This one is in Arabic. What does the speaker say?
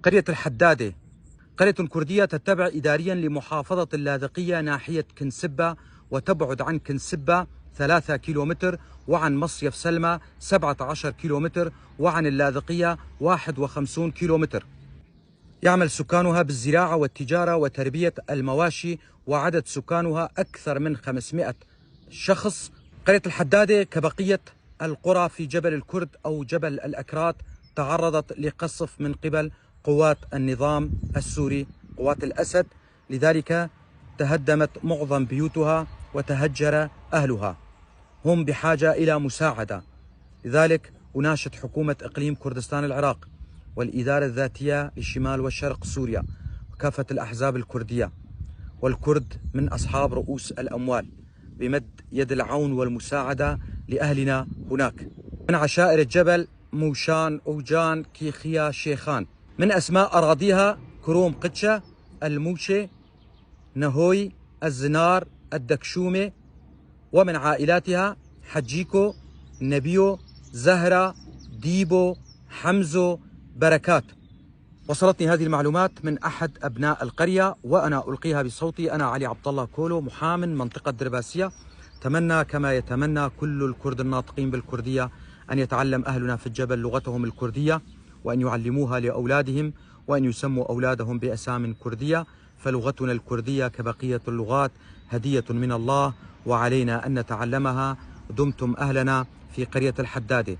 قرية الحدادة قرية كردية تتبع إداريا لمحافظة اللاذقية ناحية كنسبة، وتبعد عن كنسبة 3 كيلومتر، وعن مصيف سلمى 17 كيلومتر، وعن اللاذقية 51 كيلومتر. يعمل سكانها بالزراعة والتجارة وتربية المواشي، وعدد سكانها أكثر من 500 شخص. قرية الحدادة كبقية القرى في جبل الكرد أو جبل الأكراد تعرضت لقصف من قبل قوات النظام السوري، قوات الأسد، لذلك تهدمت معظم بيوتها وتهجر أهلها. هم بحاجة إلى مساعدة، لذلك أناشد حكومة إقليم كردستان العراق والإدارة الذاتية لشمال وشرق سوريا وكافة الأحزاب الكردية والكرد من أصحاب رؤوس الأموال بمد يد العون والمساعدة لأهلنا هناك. من عشائر الجبل موشان، أوجان، كيخيا، شيخان. من أسماء أراضيها كروم قدشة، الموشة، نهوي، الزنار، الدكشومة. ومن عائلاتها حجيكو، نبيو، زهرة، ديبو، حمزو، بركات. وصلتني هذه المعلومات من أحد أبناء القرية وأنا ألقيها بصوتي. أنا علي عبد الله كولو، محام منطقة درباسية. أتمنى كما يتمنى كل الكرد الناطقين بالكردية أن يتعلم أهلنا في الجبل لغتهم الكردية، وأن يعلموها لأولادهم، وأن يسموا أولادهم بأسام كردية، فلغتنا الكردية كبقية اللغات هدية من الله، وعلينا أن نتعلمها. دمتم أهلنا في قرية الحدادة.